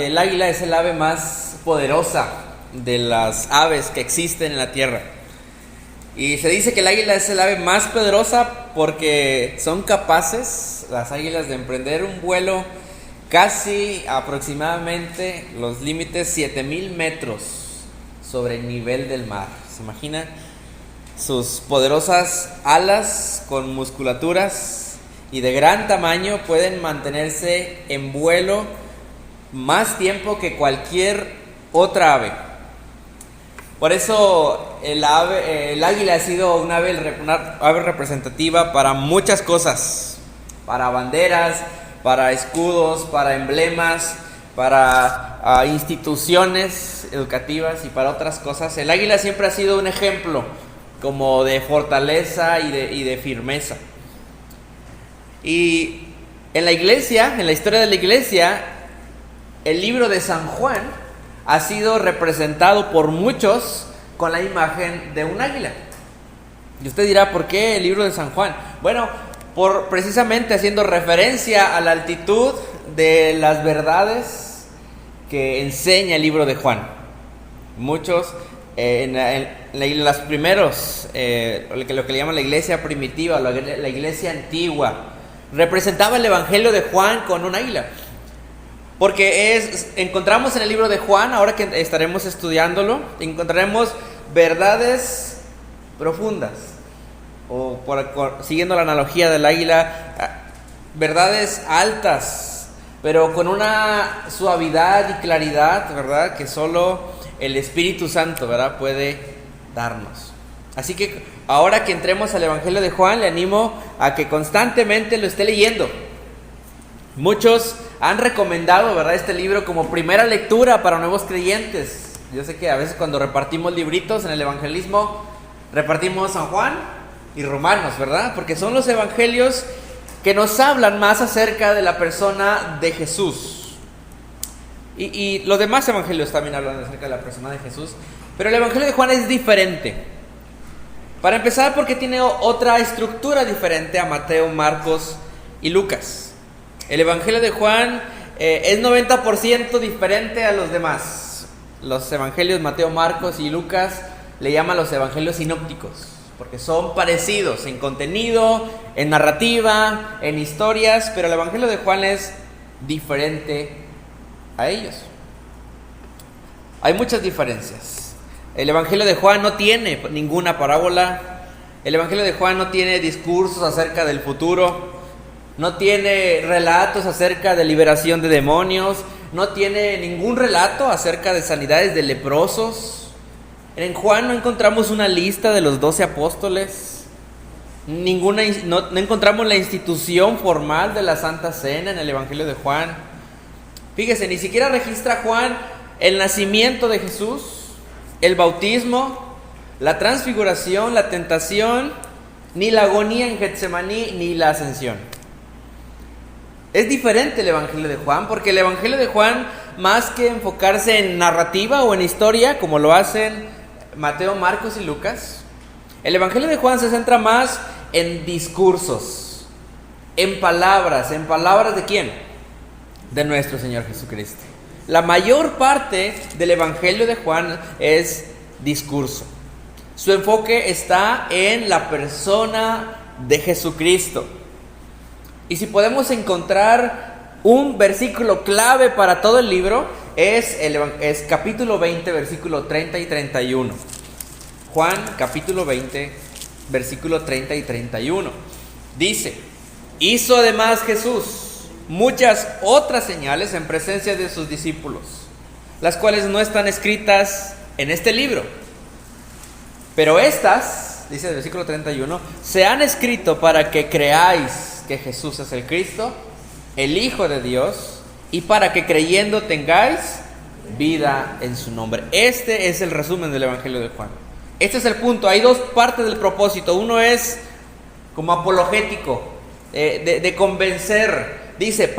el águila es el ave más poderosa de las aves que existen en la tierra. Y se dice que el águila es el ave más poderosa porque son capaces, las águilas, de emprender un vuelo casi aproximadamente los límites 7,000 metros sobre el nivel del mar. ¿Se imagina? Sus poderosas alas con musculaturas y de gran tamaño pueden mantenerse en vuelo más tiempo que cualquier otra ave. Por eso el águila ha sido una ave representativa para muchas cosas, para banderas, para escudos, para emblemas, para instituciones educativas y para otras cosas. El águila siempre ha sido un ejemplo como de fortaleza y de firmeza. Y en la iglesia, en la historia de la iglesia, el libro de San Juan ha sido representado por muchos con la imagen de un águila. Y usted dirá, ¿por qué el libro de San Juan? Bueno, precisamente haciendo referencia a la altitud de las verdades que enseña el libro de Juan. Muchos, en los primeros, lo que le llaman la iglesia primitiva, la iglesia antigua, representaba el evangelio de Juan con un águila. Porque encontramos en el libro de Juan, ahora que estaremos estudiándolo, encontraremos verdades profundas, siguiendo la analogía del águila, verdades altas, pero con una suavidad y claridad, ¿verdad?, que solo el Espíritu Santo, ¿verdad?, puede darnos. Así que ahora que entremos al Evangelio de Juan, le animo a que constantemente lo esté leyendo. Muchos han recomendado, ¿verdad?, este libro como primera lectura para nuevos creyentes. Yo sé que a veces cuando repartimos libritos en el evangelismo, repartimos San Juan y Romanos, ¿verdad? Porque son los evangelios que nos hablan más acerca de la persona de Jesús. Y los demás evangelios también hablan acerca de la persona de Jesús. Pero el evangelio de Juan es diferente. Para empezar, porque tiene otra estructura diferente a Mateo, Marcos y Lucas. El evangelio de Juan es 90% diferente a los demás. Los evangelios Mateo, Marcos y Lucas le llaman los evangelios sinópticos, porque son parecidos en contenido, en narrativa, en historias, pero el evangelio de Juan es diferente a ellos. Hay muchas diferencias. El evangelio de Juan no tiene ninguna parábola. El evangelio de Juan no tiene discursos acerca del futuro. No tiene relatos acerca de liberación de demonios. No tiene ningún relato acerca de sanidades de leprosos. En Juan no encontramos una lista de los 12 apóstoles. No encontramos la institución formal de la Santa Cena en el Evangelio de Juan. Fíjese, ni siquiera registra Juan el nacimiento de Jesús, el bautismo, la transfiguración, la tentación, ni la agonía en Getsemaní, ni la ascensión. Es diferente el Evangelio de Juan, porque el Evangelio de Juan, más que enfocarse en narrativa o en historia, como lo hacen Mateo, Marcos y Lucas, el Evangelio de Juan se centra más en discursos, en palabras ¿de quién? De nuestro Señor Jesucristo. La mayor parte del Evangelio de Juan es discurso. Su enfoque está en la persona de Jesucristo. Y si podemos encontrar un versículo clave para todo el libro, es capítulo 20, versículo 30 y 31. Juan, capítulo 20, versículo 30 y 31. Dice: hizo además Jesús muchas otras señales en presencia de sus discípulos, las cuales no están escritas en este libro. Pero estas, dice el versículo 31, se han escrito para que creáis que Jesús es el Cristo, el Hijo de Dios, y para que creyendo tengáis vida en su nombre. Este es el resumen del Evangelio de Juan. Este es el punto. Hay dos partes del propósito. Uno es como apologético, de convencer. Dice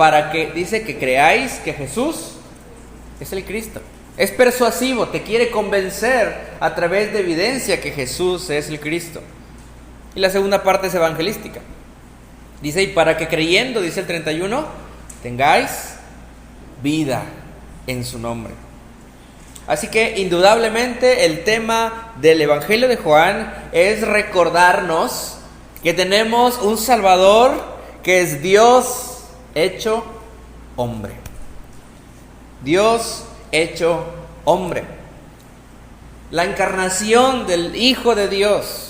que creáis que Jesús es el Cristo. Es persuasivo, te quiere convencer a través de evidencia que Jesús es el Cristo. Y la segunda parte es evangelística. Dice, y para que creyendo, dice el 31, tengáis vida en su nombre. Así que indudablemente el tema del Evangelio de Juan es recordarnos que tenemos un Salvador que es Dios hecho hombre. Dios hecho hombre. La encarnación del Hijo de Dios.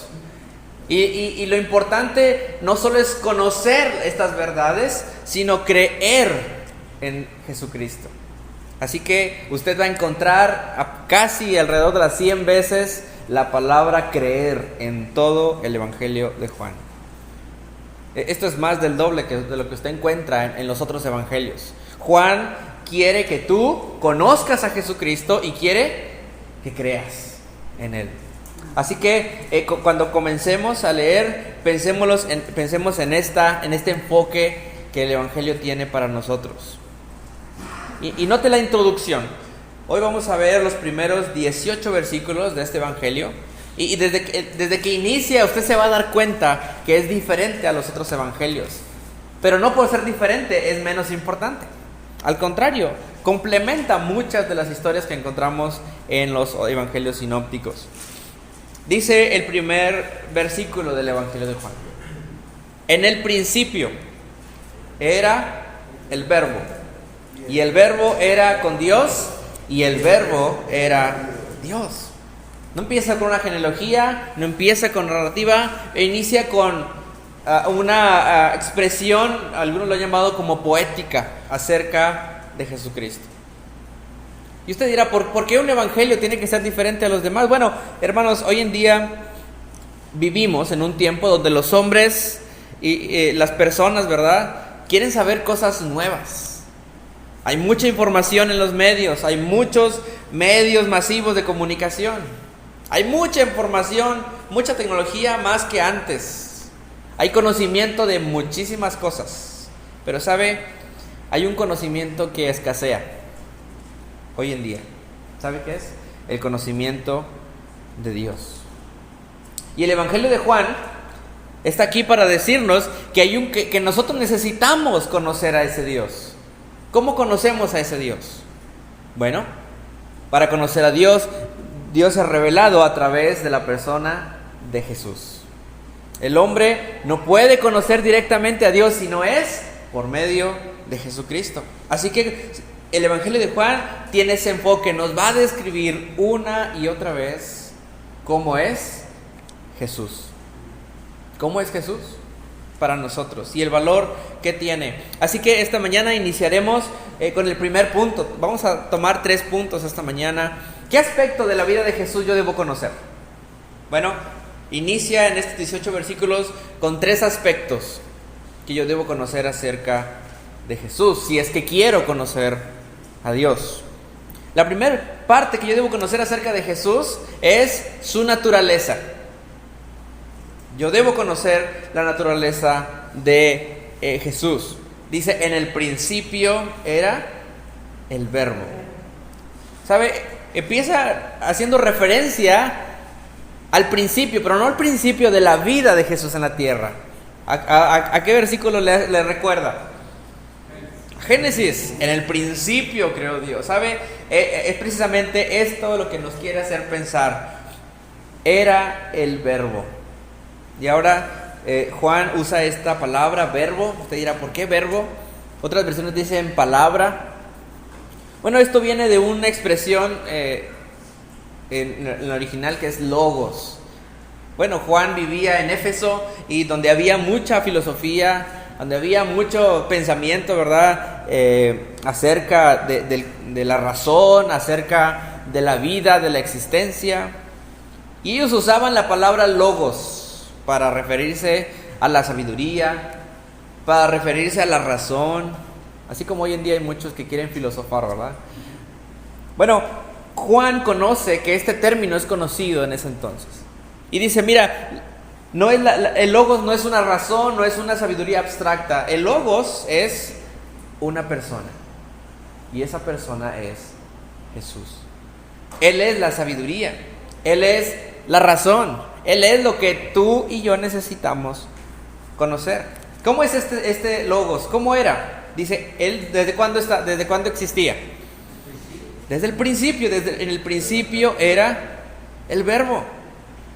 Y lo importante no solo es conocer estas verdades, sino creer en Jesucristo. Así que usted va a encontrar casi alrededor de las 100 veces la palabra creer en todo el Evangelio de Juan. Esto es más del doble de lo que usted encuentra en los otros evangelios. Juan quiere que tú conozcas a Jesucristo y quiere que creas en Él. Así que cuando comencemos a leer, pensemos en este enfoque que el Evangelio tiene para nosotros. Y note la introducción. Hoy vamos a ver los primeros 18 versículos de este Evangelio. Y desde que inicia, usted se va a dar cuenta que es diferente a los otros evangelios. Pero no por ser diferente es menos importante. Al contrario, complementa muchas de las historias que encontramos en los evangelios sinópticos. Dice el primer versículo del Evangelio de Juan: en el principio era el Verbo, y el Verbo era con Dios, y el Verbo era Dios. No empieza con una genealogía, no empieza con narrativa, inicia con una expresión, algunos lo han llamado como poética, acerca de Jesucristo. Y usted dirá, ¿por qué un evangelio tiene que ser diferente a los demás? Bueno, hermanos, hoy en día vivimos en un tiempo donde los hombres y las personas, ¿verdad?, quieren saber cosas nuevas. Hay mucha información en los medios, hay muchos medios masivos de comunicación. Hay mucha información, mucha tecnología más que antes. Hay conocimiento de muchísimas cosas. Pero ¿sabe? Hay un conocimiento que escasea hoy en día. ¿Sabe qué es? El conocimiento de Dios. Y el Evangelio de Juan está aquí para decirnos que nosotros necesitamos conocer a ese Dios. ¿Cómo conocemos a ese Dios? Bueno, para conocer a Dios, Dios se ha revelado a través de la persona de Jesús. El hombre no puede conocer directamente a Dios si no es por medio de Jesucristo. Así que el Evangelio de Juan tiene ese enfoque, nos va a describir una y otra vez cómo es Jesús. ¿Cómo es Jesús para nosotros? Y el valor que tiene. Así que esta mañana iniciaremos con el primer punto. Vamos a tomar 3 puntos esta mañana. ¿Qué aspecto de la vida de Jesús yo debo conocer? Bueno, inicia en estos 18 versículos con 3 aspectos que yo debo conocer acerca de Jesús, si es que quiero conocer a Dios. La primera parte que yo debo conocer acerca de Jesús es su naturaleza. Yo debo conocer la naturaleza de Jesús. Dice, en el principio era el Verbo. ¿Sabe? Empieza haciendo referencia al principio, pero no al principio de la vida de Jesús en la tierra. ¿A qué versículo le recuerda? Génesis, en el principio creó Dios. ¿Sabe? Es precisamente esto lo que nos quiere hacer pensar. Era el Verbo. Y ahora Juan usa esta palabra, verbo. Usted dirá, ¿por qué verbo? Otras versiones dicen palabra. Bueno, esto viene de una expresión en el original que es logos. Bueno, Juan vivía en Éfeso y donde había mucha filosofía, donde había mucho pensamiento, ¿verdad? Acerca de la razón, acerca de la vida, de la existencia. Y ellos usaban la palabra logos para referirse a la sabiduría, para referirse a la razón. Así como hoy en día hay muchos que quieren filosofar, ¿verdad? Bueno, Juan conoce que este término es conocido en ese entonces. Y dice, mira, no es el logos no es una razón, no es una sabiduría abstracta. El logos es una persona. Y esa persona es Jesús. Él es la sabiduría. Él es la razón. Él es lo que tú y yo necesitamos conocer. ¿Cómo es este logos? ¿Cómo era? Dice, ¿él desde cuándo existía? Desde el principio, en el principio era el Verbo.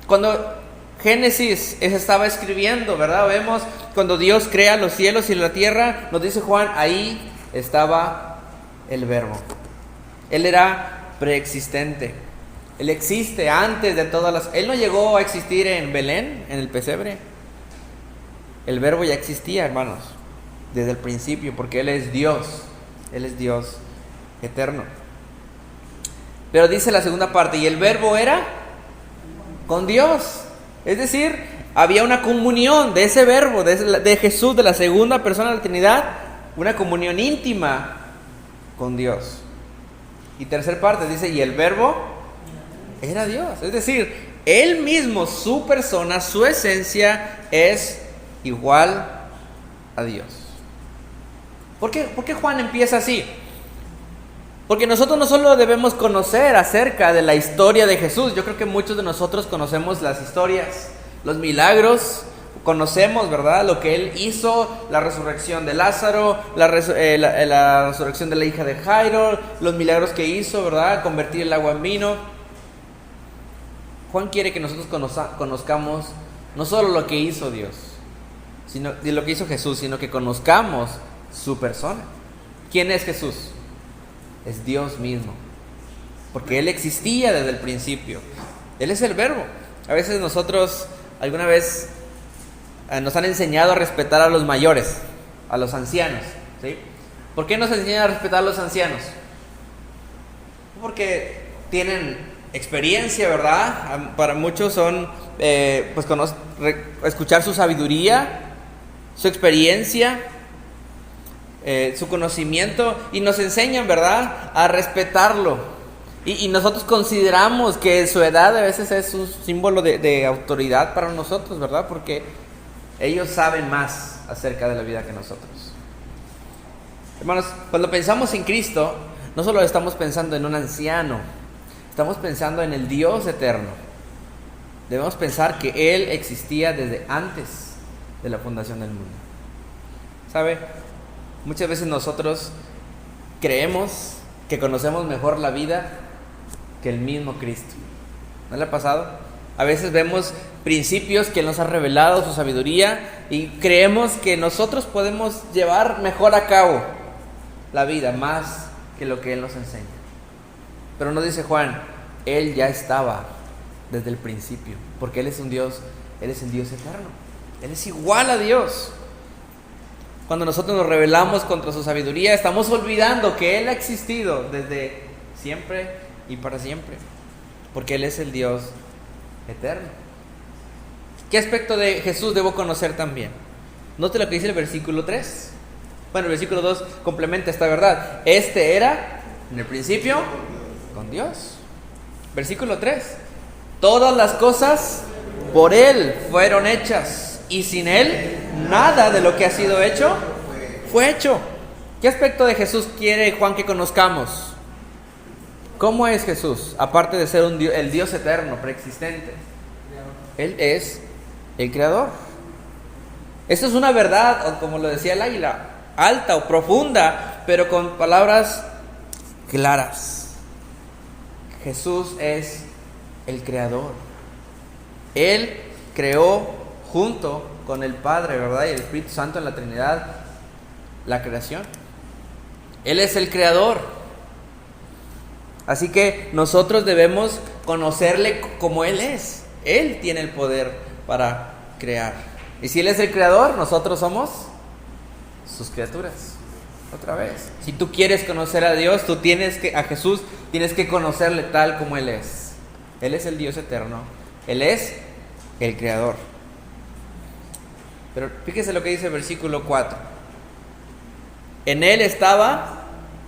Cuando Génesis se estaba escribiendo, ¿verdad? Vemos cuando Dios crea los cielos y la tierra, nos dice Juan, ahí estaba el Verbo. Él era preexistente. Él existe antes de todas las... Él no llegó a existir en Belén, en el pesebre. El Verbo ya existía, hermanos, desde el principio, porque Él es Dios. Él es Dios eterno. Pero dice la segunda parte, y el Verbo era con Dios. Es decir, había una comunión de ese Verbo, de Jesús, de la segunda persona de la Trinidad, una comunión íntima con Dios. Y tercera parte dice, y el Verbo era Dios. Es decir, Él mismo, su persona, su esencia es igual a Dios. ¿Por qué Juan empieza así? Porque nosotros no solo debemos conocer acerca de la historia de Jesús. Yo creo que muchos de nosotros conocemos las historias, los milagros, conocemos, ¿verdad?, lo que Él hizo, la resurrección de Lázaro, la resurrección de la hija de Jairo, los milagros que hizo, ¿verdad?, convertir el agua en vino. Juan quiere que nosotros conozcamos no solo lo que hizo Dios, sino de lo que hizo Jesús, sino que conozcamos su persona. ¿Quién es Jesús? Es Dios mismo, porque Él existía desde el principio. Él es el Verbo. A veces nosotros, alguna vez, nos han enseñado a respetar a los mayores, a los ancianos, ¿sí? ¿Por qué nos enseñan a respetar a los ancianos? Porque tienen experiencia, ¿verdad? Para muchos son, escuchar su sabiduría, su experiencia, su conocimiento, y nos enseñan, ¿verdad?, a respetarlo. Y nosotros consideramos que su edad a veces es un símbolo de autoridad para nosotros, ¿verdad? Porque ellos saben más acerca de la vida que nosotros. Hermanos, cuando pensamos en Cristo, no solo estamos pensando en un anciano, estamos pensando en el Dios eterno. Debemos pensar que Él existía desde antes de la fundación del mundo. ¿Sabe? Muchas veces nosotros creemos que conocemos mejor la vida que el mismo Cristo. ¿No le ha pasado? A veces vemos principios que Él nos ha revelado, su sabiduría, y creemos que nosotros podemos llevar mejor a cabo la vida, más que lo que Él nos enseña. Pero nos dice Juan, Él ya estaba desde el principio, porque Él es un Dios, Él es el Dios eterno. Él es igual a Dios. Cuando nosotros nos rebelamos contra su sabiduría, estamos olvidando que Él ha existido desde siempre y para siempre, porque Él es el Dios eterno. ¿Qué aspecto de Jesús debo conocer también? Note lo que dice el versículo 3. Bueno, el versículo 2 complementa esta verdad. Este era, en el principio, con Dios. Versículo 3. Todas las cosas por Él fueron hechas, y sin Él nada de lo que ha sido hecho fue hecho. ¿Qué aspecto de Jesús quiere Juan que conozcamos? ¿Cómo es Jesús? Aparte de ser el Dios eterno, preexistente, Él es el Creador. Esto es una verdad, o como lo decía el águila, alta o profunda, pero con palabras claras. Jesús es el Creador. Él creó junto con el Padre, ¿verdad?, y el Espíritu Santo en la Trinidad, la creación. Él es el Creador. Así que nosotros debemos conocerle como Él es. Él tiene el poder para crear. Y si Él es el Creador, nosotros somos sus criaturas. Otra vez, si tú quieres conocer a Dios, a Jesús, tienes que conocerle tal como Él es. Él es el Dios eterno. Él es el Creador. Pero fíjese lo que dice el versículo 4. En Él estaba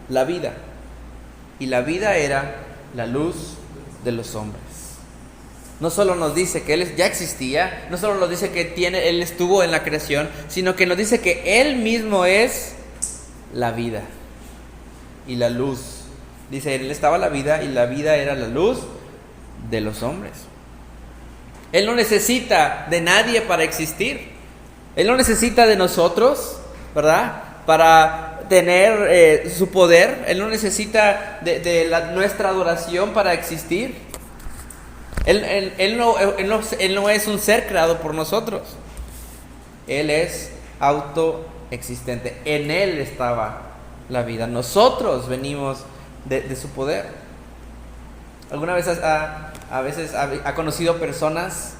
la vida, y la vida era la luz de los hombres. No solo nos dice que Él ya existía, no solo nos dice que Él estuvo en la creación, sino que nos dice que Él mismo es la vida y la luz. Dice, en Él estaba la vida, y la vida era la luz de los hombres. Él no necesita de nadie para existir. Él no necesita de nosotros, ¿verdad?, para tener su poder. Él no necesita de nuestra adoración para existir. Él no es un ser creado por nosotros. Él es autoexistente. En Él estaba la vida. Nosotros venimos de su poder. ¿Alguna vez ha conocido personas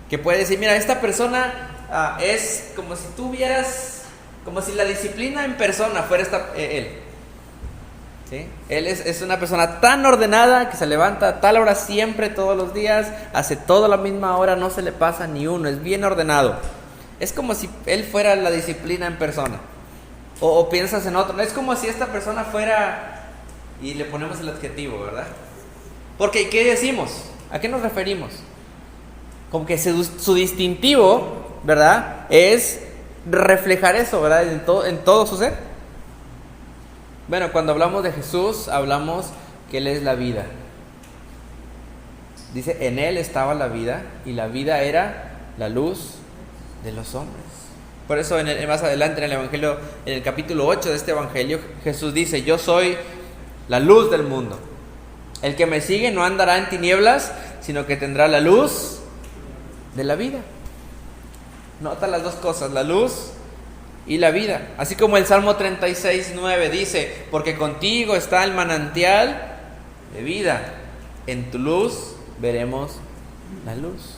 que puede decir, mira, esta persona es como si tú vieras, como si la disciplina en persona fuera él? ¿Sí? Él es una persona tan ordenada que se levanta a tal hora siempre, todos los días, hace todo a la misma hora, no se le pasa ni uno, es bien ordenado. Es como si él fuera la disciplina en persona. O piensas en otro, es como si esta persona fuera, y le ponemos el adjetivo, ¿verdad? Porque, ¿qué decimos? ¿A qué nos referimos? Como que su distintivo, ¿verdad? Es reflejar eso, ¿verdad? En todo su ser. Bueno, cuando hablamos de Jesús, hablamos que Él es la vida. Dice, en Él estaba la vida, y la vida era la luz de los hombres. Por eso más adelante en el Evangelio, en el capítulo 8 de este Evangelio, Jesús dice, yo soy la luz del mundo. El que me sigue no andará en tinieblas, sino que tendrá la luz de la vida. Nota las dos cosas, la luz y la vida. Así como el Salmo 36:9 dice, porque contigo está el manantial de vida, en tu luz veremos la luz.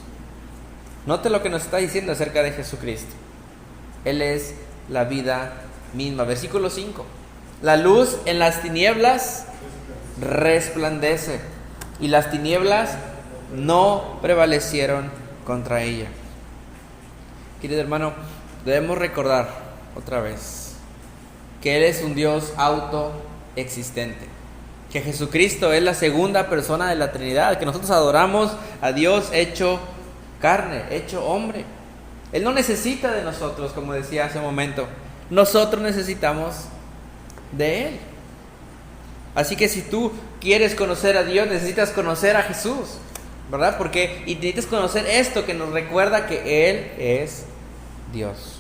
Note lo que nos está diciendo acerca de Jesucristo. Él es la vida misma. Versículo 5. La luz en las tinieblas resplandece, y las tinieblas no prevalecieron contra ella. Querido hermano, debemos recordar otra vez que Él es un Dios autoexistente, que Jesucristo es la segunda persona de la Trinidad, que nosotros adoramos a Dios hecho carne, hecho hombre. Él no necesita de nosotros, como decía hace un momento. Nosotros necesitamos de Él. Así que si tú quieres conocer a Dios, necesitas conocer a Jesús, ¿verdad? Y necesitas conocer esto que nos recuerda que Él es Dios.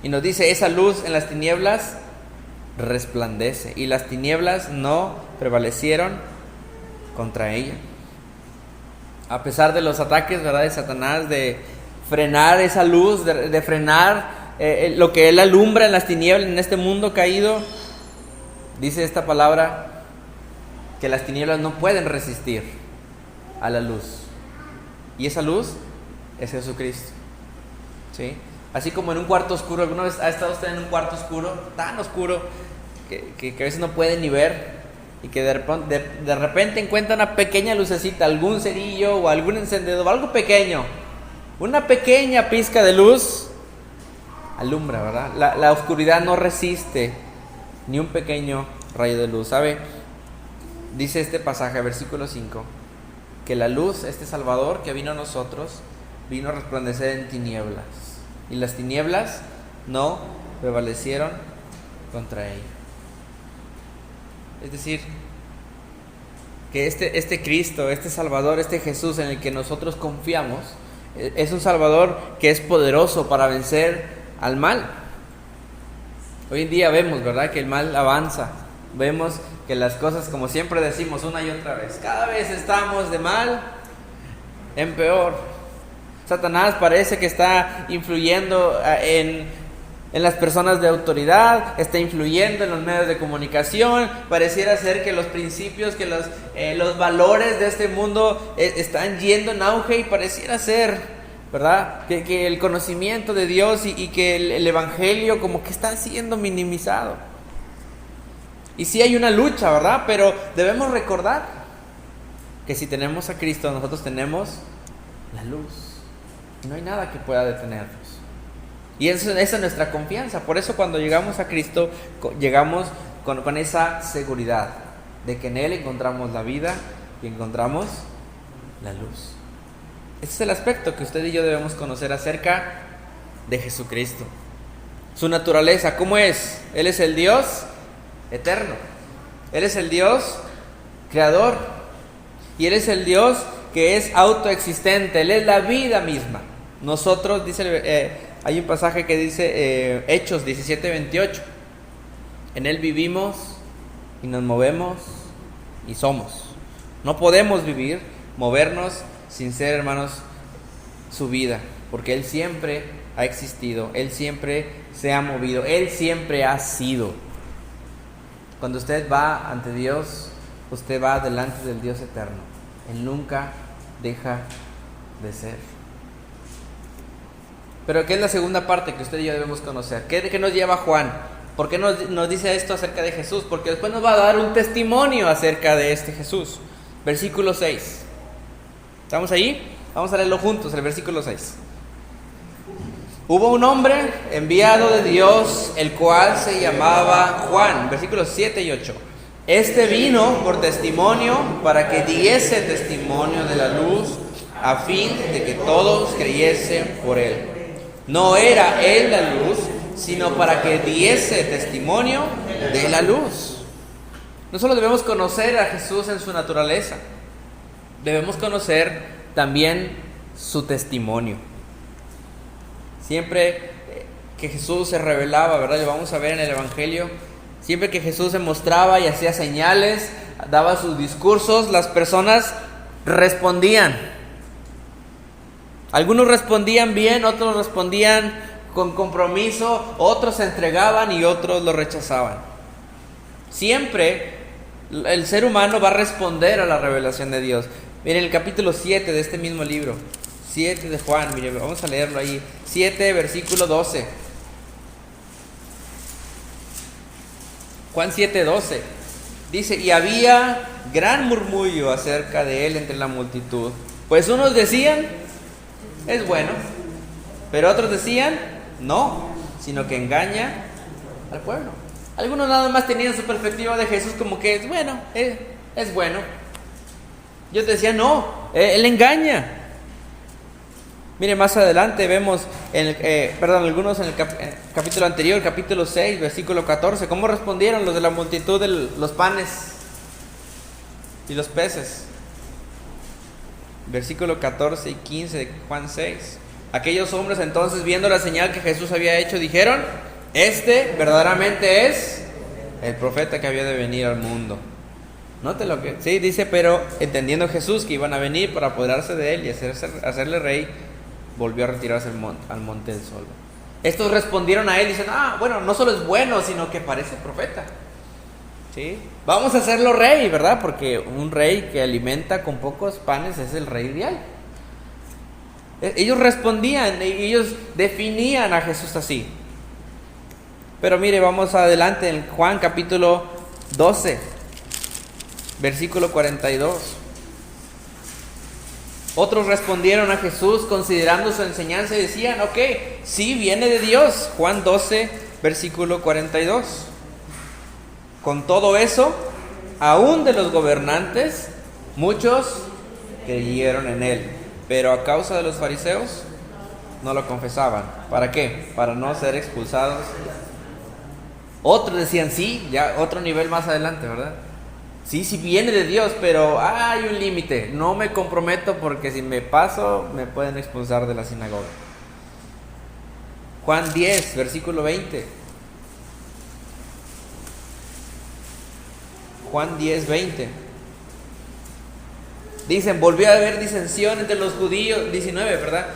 Y nos dice, esa luz en las tinieblas resplandece, y las tinieblas no prevalecieron contra ella. A pesar de los ataques, ¿verdad?, de Satanás, de frenar esa luz, de frenar lo que Él alumbra en las tinieblas, en este mundo caído, dice esta palabra que las tinieblas no pueden resistir a la luz. Y esa luz es Jesucristo. ¿Sí? Así como en un cuarto oscuro, ¿alguna vez ha estado usted en un cuarto oscuro, tan oscuro que a veces no puede ni ver, y que de repente encuentra una pequeña lucecita, algún cerillo o algún encendedor, algo pequeño, una pequeña pizca de luz alumbra, ¿verdad? La oscuridad no resiste ni un pequeño rayo de luz, ¿sabe? Dice este pasaje, versículo 5, que la luz, este Salvador que vino a nosotros, vino a resplandecer en tinieblas, y las tinieblas no prevalecieron contra ella. Es decir, que este Cristo, este Salvador, este Jesús en el que nosotros confiamos, es un Salvador que es poderoso para vencer al mal. Hoy en día vemos, ¿verdad?, que el mal avanza. Vemos que las cosas, como siempre decimos una y otra vez, cada vez estamos de mal en peor. Satanás parece que está influyendo en las personas de autoridad, está influyendo en los medios de comunicación. Pareciera ser que los principios, que los valores de este mundo están yendo en auge, y pareciera ser, ¿verdad?, que el conocimiento de Dios y que el Evangelio como que está siendo minimizado. Y sí hay una lucha, ¿verdad? Pero debemos recordar que si tenemos a Cristo, nosotros tenemos la luz. No hay nada que pueda detenernos. Y esa es nuestra confianza. Por eso cuando llegamos a Cristo, llegamos con esa seguridad de que en Él encontramos la vida y encontramos la luz. Este es el aspecto que usted y yo debemos conocer acerca de Jesucristo. Su naturaleza, ¿cómo es? Él es el Dios eterno. Él es el Dios creador. Y Él es el Dios que es autoexistente. Él es la vida misma. Nosotros, hay un pasaje que dice Hechos 17:28. En Él vivimos y nos movemos y somos. No podemos vivir, movernos sin ser, hermanos, su vida, porque Él siempre ha existido, Él siempre se ha movido, Él siempre ha sido. Cuando usted va ante Dios, usted va delante del Dios eterno. Él nunca deja de ser. Pero ¿qué es la segunda parte que usted y yo debemos conocer? ¿Qué nos lleva Juan? ¿Por qué nos dice esto acerca de Jesús? Porque después nos va a dar un testimonio acerca de este Jesús. Versículo 6. ¿Estamos ahí? Vamos a leerlo juntos, el versículo 6. Hubo un hombre enviado de Dios, el cual se llamaba Juan. Versículos 7 y 8. Este vino por testimonio para que diese testimonio de la luz, a fin de que todos creyesen por él. No era él la luz, sino para que diese testimonio de la luz. No solo debemos conocer a Jesús en su naturaleza, debemos conocer también su testimonio. Siempre que Jesús se revelaba, ¿verdad? Lo vamos a ver en el Evangelio. Siempre que Jesús se mostraba y hacía señales, daba sus discursos, las personas respondían. Algunos respondían bien, otros respondían con compromiso, otros se entregaban y otros lo rechazaban. Siempre el ser humano va a responder a la revelación de Dios. Miren el capítulo 7 de este mismo libro, 7 de Juan, miren, vamos a leerlo ahí, 7 versículo 12. Juan 7:12 dice: y había gran murmullo acerca de él entre la multitud, pues unos decían, es bueno, pero otros decían, no, sino que engaña al pueblo. Algunos nada más tenían su perspectiva de Jesús como que es bueno, es bueno. Yo te decía, no, él engaña. Mire, más adelante vemos, algunos en el capítulo anterior, capítulo 6, versículo 14, cómo respondieron los de la multitud de los panes y los peces. Versículo 14 y 15 de Juan 6. Aquellos hombres entonces, viendo la señal que Jesús había hecho, dijeron, este verdaderamente es el profeta que había de venir al mundo. Note lo que sí dice, pero entendiendo Jesús que iban a venir para apoderarse de él y hacerle rey, volvió a retirarse al monte del sol. Estos respondieron a él diciendo, bueno, no solo es bueno, sino que parece profeta. ¿Sí? Vamos a hacerlo rey, ¿verdad? Porque un rey que alimenta con pocos panes es el rey ideal. Ellos respondían, ellos definían a Jesús así. Pero mire, vamos adelante en Juan capítulo 12, versículo 42. Otros respondieron a Jesús considerando su enseñanza y decían, ok, sí, viene de Dios. Juan 12, versículo 42. Con todo eso, aún de los gobernantes, muchos creyeron en él. Pero a causa de los fariseos, no lo confesaban. ¿Para qué? Para no ser expulsados. Otros decían, sí, ya otro nivel más adelante, ¿verdad? Sí, viene de Dios, pero hay un límite. No me comprometo porque si me paso, me pueden expulsar de la sinagoga. Juan 10, versículo 20. Juan 10, 20. Dicen, volvió a haber disensión entre los judíos, 19, ¿verdad?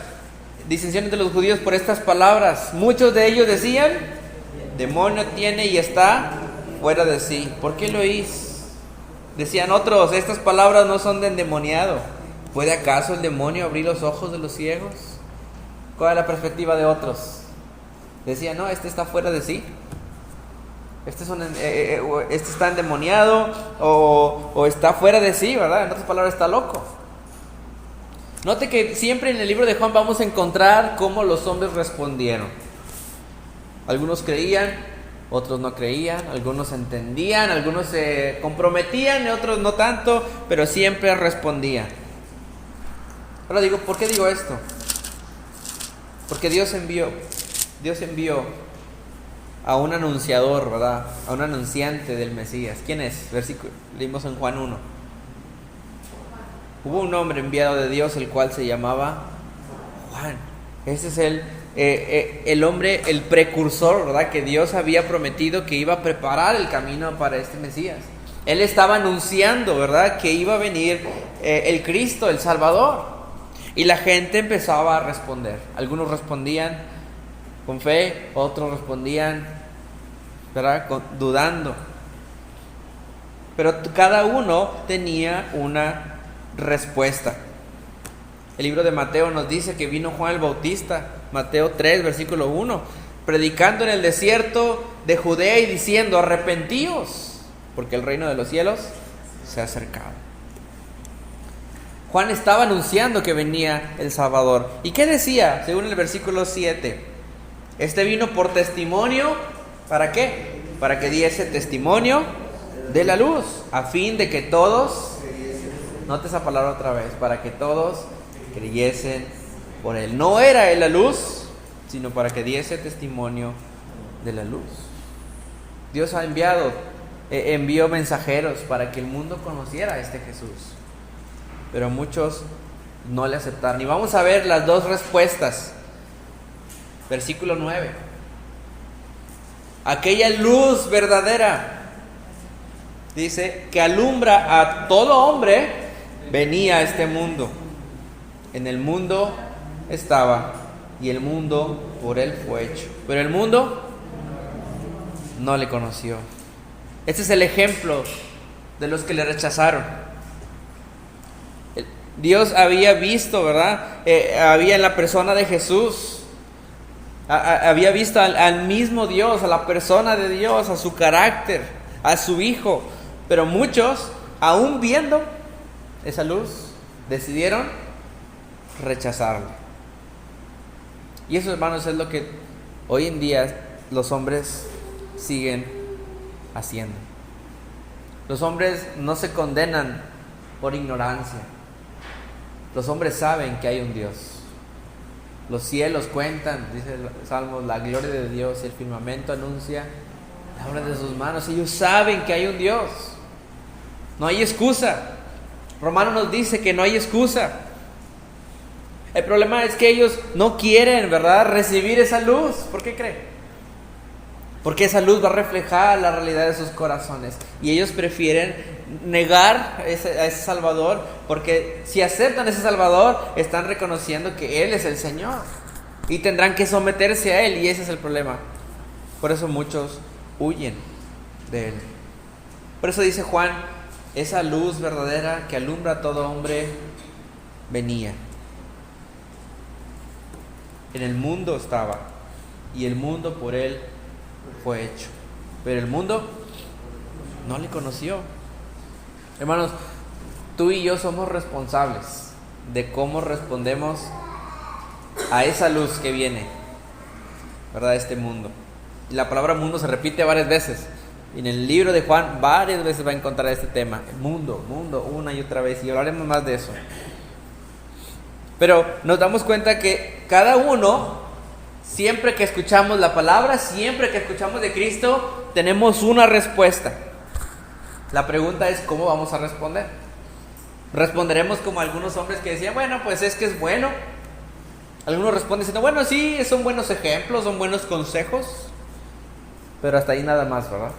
Disensión entre los judíos por estas palabras. Muchos de ellos decían, demonio tiene y está fuera de sí. ¿Por qué lo oís? Decían otros, estas palabras no son de endemoniado. ¿Puede acaso el demonio abrir los ojos de los ciegos? ¿Cuál es la perspectiva de otros? Decían, no, este está fuera de sí. Este está endemoniado o está fuera de sí, ¿verdad? En otras palabras, está loco. Note que siempre en el libro de Juan vamos a encontrar cómo los hombres respondieron. Algunos creían, otros no creían, algunos entendían, algunos se comprometían y otros no tanto, pero siempre respondían. Ahora digo, ¿por qué digo esto? Porque Dios envió a un anunciador, ¿verdad? A un anunciante del Mesías. ¿Quién es? Leímos en Juan 1. Hubo un hombre enviado de Dios, el cual se llamaba Juan. Ese es el el hombre, el precursor, ¿verdad? Que Dios había prometido que iba a preparar el camino para este Mesías. Él estaba anunciando, ¿verdad?, que iba a venir el Cristo, el Salvador. Y la gente empezaba a responder. Algunos respondían con fe, otros respondían, ¿verdad?, dudando. Pero cada uno tenía una respuesta. El libro de Mateo nos dice que vino Juan el Bautista, Mateo 3, versículo 1, predicando en el desierto de Judea y diciendo: arrepentíos, porque el reino de los cielos se ha acercado. Juan estaba anunciando que venía el Salvador. ¿Y qué decía? Según el versículo 7, este vino por testimonio, ¿para qué? Para que diese testimonio de la luz, a fin de que todos, note esa palabra otra vez, para que todos creyesen por él. No era él la luz, sino para que diese testimonio de la luz. Dios ha envió mensajeros para que el mundo conociera a este Jesús, pero muchos no le aceptaron. Y vamos a ver las dos respuestas. Versículo 9. Aquella luz verdadera, dice, que alumbra a todo hombre, venía a este mundo. En el mundo estaba, y el mundo por él fue hecho, pero el mundo no le conoció. Este es el ejemplo de los que le rechazaron. Dios había visto, ¿verdad? Había en la persona de Jesús, había visto al mismo Dios, a la persona de Dios, a su carácter, a su Hijo. Pero muchos, aún viendo esa luz, decidieron rechazarla. Y eso, hermanos, es lo que hoy en día los hombres siguen haciendo. Los hombres no se condenan por ignorancia. Los hombres saben que hay un Dios. Los cielos cuentan, dice el Salmo, la gloria de Dios, y el firmamento anuncia la obra de sus manos. Ellos saben que hay un Dios. No hay excusa. Romano nos dice que no hay excusa. El problema es que ellos no quieren, ¿verdad?, recibir esa luz. ¿Por qué creen? Porque esa luz va a reflejar la realidad de sus corazones. Y ellos prefieren negar a ese Salvador, porque si aceptan a ese Salvador, están reconociendo que Él es el Señor. Y tendrán que someterse a Él, y ese es el problema. Por eso muchos huyen de Él. Por eso dice Juan, esa luz verdadera que alumbra a todo hombre venía. En el mundo estaba, y el mundo por Él fue hecho, pero el mundo no le conoció. Hermanos, tú y yo somos responsables de cómo respondemos a esa luz que viene, ¿verdad?, de este mundo. Y la palabra mundo se repite varias veces. Y en el libro de Juan varias veces va a encontrar este tema. Mundo, una y otra vez. Y hablaremos más de eso. Pero nos damos cuenta que cada uno, siempre que escuchamos la palabra, siempre que escuchamos de Cristo, tenemos una respuesta. La pregunta es, ¿cómo vamos a responder? ¿Responderemos como algunos hombres que decían, bueno, pues es que es bueno? Algunos responden diciendo, bueno, sí, son buenos ejemplos, son buenos consejos, pero hasta ahí nada más, ¿verdad?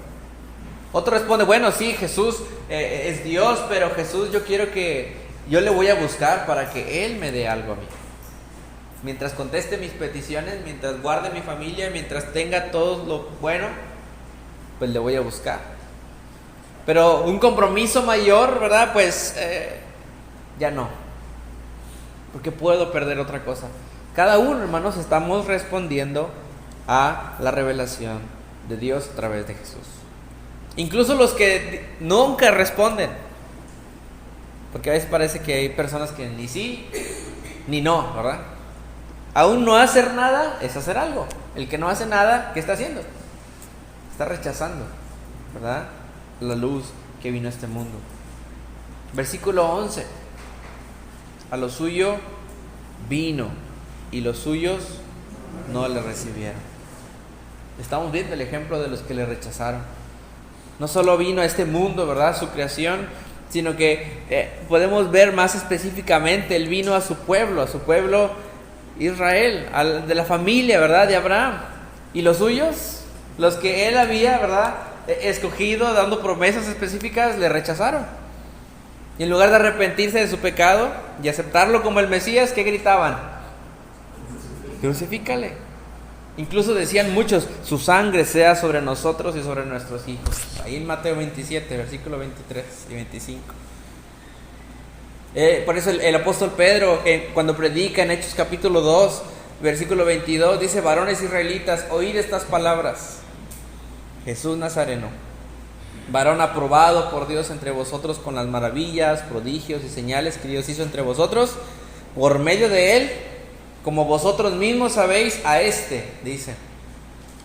Otro responde, bueno, sí, Jesús es Dios, pero Jesús yo le voy a buscar para que Él me dé algo a mí. Mientras conteste mis peticiones, mientras guarde mi familia, mientras tenga todo lo bueno, pues le voy a buscar. Pero un compromiso mayor, ¿verdad? Pues ya no. Porque puedo perder otra cosa. Cada uno, hermanos, estamos respondiendo a la revelación de Dios a través de Jesús. Incluso los que nunca responden. Porque a veces parece que hay personas que ni sí ni no, ¿verdad? Aún no hacer nada es hacer algo. El que no hace nada, ¿qué está haciendo? Está rechazando, ¿verdad?, la luz que vino a este mundo. Versículo 11. A lo suyo vino, y los suyos no le recibieron. Estamos viendo el ejemplo de los que le rechazaron. No solo vino a este mundo, ¿verdad?, su creación, sino que podemos ver más específicamente, Él vino a su pueblo Israel, de la familia, ¿verdad? De Abraham. ¿Y los suyos? Los que él había, ¿verdad?, escogido, dando promesas específicas, le rechazaron. Y en lugar de arrepentirse de su pecado y aceptarlo como el Mesías, ¿qué gritaban? Crucifícale. Incluso decían muchos, su sangre sea sobre nosotros y sobre nuestros hijos. Ahí en Mateo 27, versículo 23 y 25. Por eso el apóstol Pedro, cuando predica en Hechos capítulo 2, versículo 22, dice: varones israelitas, oíd estas palabras. Jesús Nazareno, varón aprobado por Dios entre vosotros con las maravillas, prodigios y señales que Dios hizo entre vosotros, por medio de él, como vosotros mismos sabéis, a dice,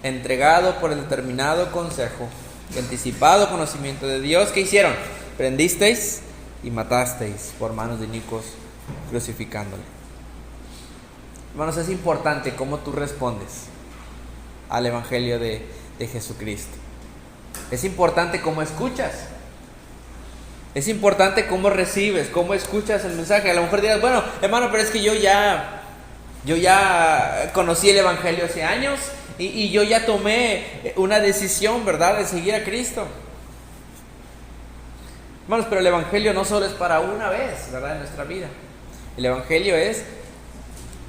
entregado por el determinado consejo y anticipado conocimiento de Dios, ¿qué hicieron? Prendisteis y matasteis por manos de inicuos, crucificándole. Hermanos, es importante cómo tú respondes al Evangelio de Jesucristo. Es importante cómo escuchas. Es importante cómo recibes, cómo escuchas el mensaje. A lo mejor dirás, bueno, hermano, pero es que yo ya conocí el Evangelio hace años y yo ya tomé una decisión, ¿verdad?, de seguir a Cristo. Hermanos, pero el Evangelio no solo es para una vez, ¿verdad?, en nuestra vida. El Evangelio es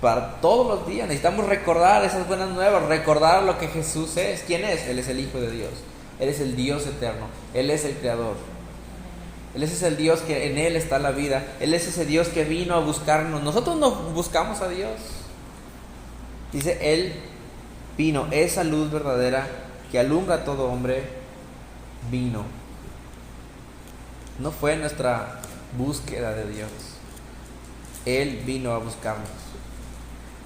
para todos los días. Necesitamos recordar esas buenas nuevas, recordar lo que Jesús es. ¿Quién es? Él es el Hijo de Dios. Él es el Dios eterno. Él es el Creador. Él es el Dios que en Él está la vida. Él es ese Dios que vino a buscarnos. Nosotros no buscamos a Dios. Dice, Él vino, esa luz verdadera que alumbra a todo hombre, vino. No fue nuestra búsqueda de Dios. Él vino a buscarnos.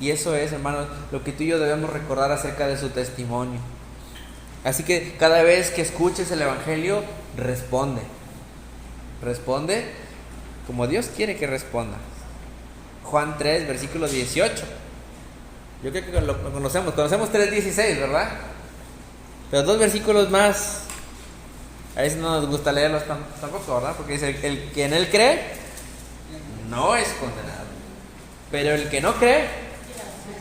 Y eso es, hermanos, lo que tú y yo debemos recordar acerca de su testimonio. Así que cada vez que escuches el Evangelio, responde. Responde como Dios quiere que responda. Juan 3, versículo 18. Yo creo que lo conocemos 3:16, ¿verdad? Pero 2 versículos más, a veces no nos gusta leerlos tampoco, ¿verdad? Porque dice, el que en Él cree, no es condenado. Pero el que no cree,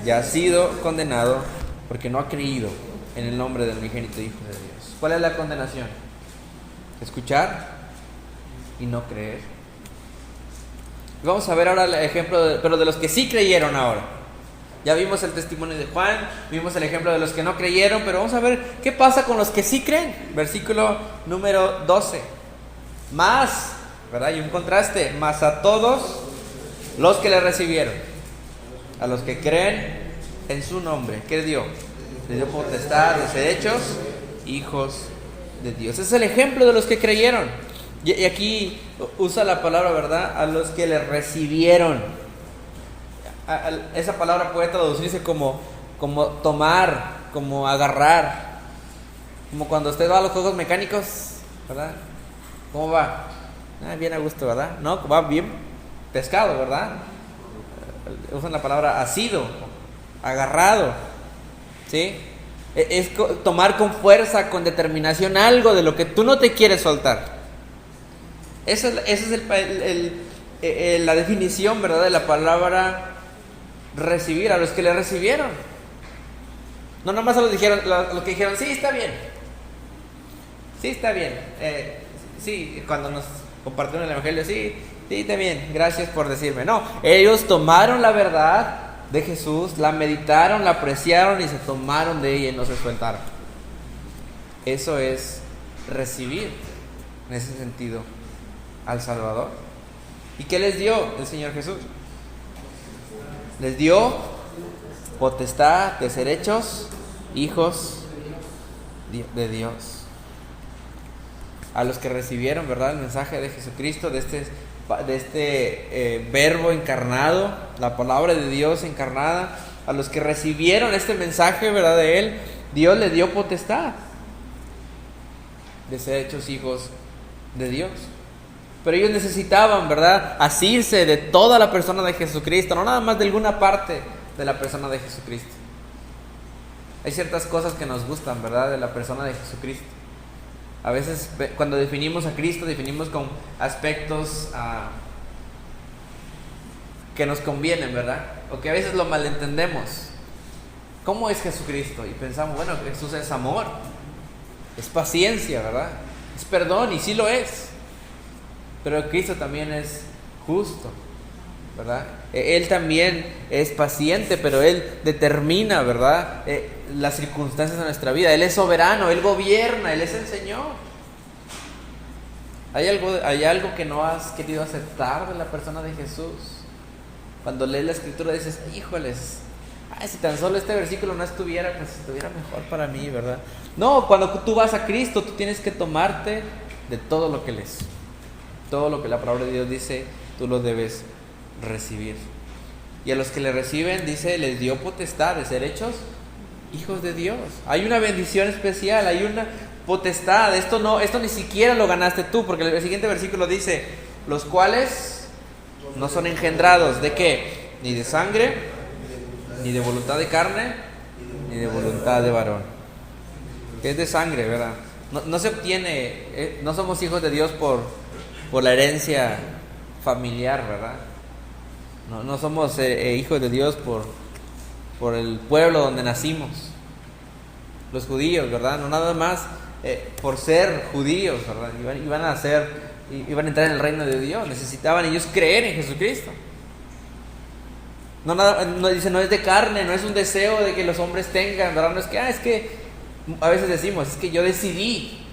ya ha sido condenado, porque no ha creído en el nombre del unigénito Hijo de Dios. ¿Cuál es la condenación? Escuchar y no creer. Vamos a ver ahora el ejemplo, pero de los que sí creyeron ahora. Ya vimos el testimonio de Juan, vimos el ejemplo de los que no creyeron, pero vamos a ver qué pasa con los que sí creen. Versículo número 12. Más, ¿verdad? Hay un contraste. Más a todos los que le recibieron, a los que creen en su nombre. ¿Qué dio? Le dio potestad de ser hechos hijos de Dios. Ese es el ejemplo de los que creyeron. Y aquí usa la palabra, ¿verdad? A los que le recibieron. Esa palabra puede traducirse como tomar, como agarrar. Como cuando usted va a los juegos mecánicos, ¿verdad? ¿Cómo va? Bien a gusto, ¿verdad? No, va bien pescado, ¿verdad? Usan la palabra asido, agarrado, ¿sí? Es tomar con fuerza, con determinación algo de lo que tú no te quieres soltar. Esa es la definición, ¿verdad?, de la palabra recibir, a los que le recibieron. No nomás a los que dijeron, sí, está bien. Sí, está bien. Sí, cuando nos compartieron el Evangelio, sí, está bien, gracias por decirme. No, ellos tomaron la verdad de Jesús, la meditaron, la apreciaron y se tomaron de ella y no se sueltaron. Eso es recibir, en ese sentido, al Salvador. ¿Y qué les dio el Señor Jesús? Les dio potestad de ser hechos hijos de Dios. A los que recibieron, ¿verdad?, el mensaje de Jesucristo, de este verbo encarnado, la palabra de Dios encarnada, a los que recibieron este mensaje, ¿verdad?, de Él, Dios les dio potestad de ser hechos hijos de Dios. Pero ellos necesitaban, ¿verdad?, asirse de toda la persona de Jesucristo, no nada más de alguna parte de la persona de Jesucristo. Hay ciertas cosas que nos gustan, ¿verdad?, de la persona de Jesucristo. A veces cuando definimos a Cristo, definimos con aspectos que nos convienen, ¿verdad? O que a veces lo malentendemos. ¿Cómo es Jesucristo? Y pensamos, bueno, Jesús es amor, es paciencia, ¿verdad? Es perdón, y sí lo es. Pero Cristo también es justo, ¿verdad? Él también es paciente, pero Él determina, ¿verdad? Las circunstancias de nuestra vida. Él es soberano, Él gobierna, Él es el Señor. ¿Hay algo que no has querido aceptar de la persona de Jesús? Cuando lees la Escritura dices, híjoles, si tan solo este versículo no estuviera, pues estuviera mejor para mí, ¿verdad? No, cuando tú vas a Cristo, tú tienes que tomarte de todo lo que lees. Todo lo que la palabra de Dios dice, tú lo debes recibir. Y a los que le reciben, dice, les dio potestad de ser hechos hijos de Dios. Hay una bendición especial, hay una potestad. Esto ni siquiera lo ganaste tú, porque el siguiente versículo dice, los cuales no son engendrados, ¿de qué? Ni de sangre, ni de voluntad de carne, ni de voluntad de varón. Es de sangre, ¿verdad? No se obtiene, no somos hijos de Dios por la herencia familiar, ¿verdad? No somos hijos de Dios por el pueblo donde nacimos. Los judíos, ¿verdad? No nada más por ser judíos, ¿verdad? Iban a entrar en el reino de Dios. Necesitaban ellos creer en Jesucristo. Dice, no es de carne, no es un deseo de que los hombres tengan, ¿verdad? No es que, es que a veces decimos, es que yo decidí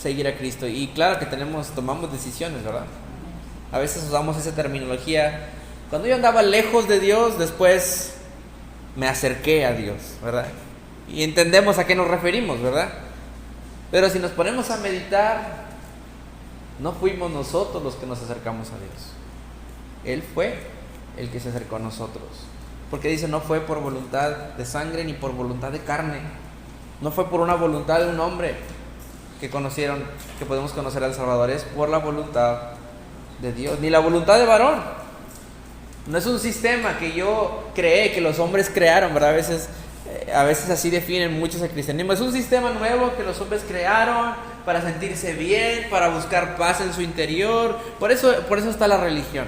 seguir a Cristo. Y claro que tomamos decisiones, ¿verdad? A veces usamos esa terminología. Cuando yo andaba lejos de Dios, después me acerqué a Dios, ¿verdad? Y entendemos a qué nos referimos, ¿verdad? Pero si nos ponemos a meditar, no fuimos nosotros los que nos acercamos a Dios. Él fue el que se acercó a nosotros. Porque dice, no fue por voluntad de sangre ni por voluntad de carne. No fue por una voluntad de un hombre que podemos conocer al Salvador. Es por la voluntad de Dios. Ni la voluntad de varón. No es un sistema que yo creé, que los hombres crearon, ¿verdad? A veces así definen muchos el cristianismo. Es un sistema nuevo que los hombres crearon para sentirse bien, para buscar paz en su interior. Por eso está la religión.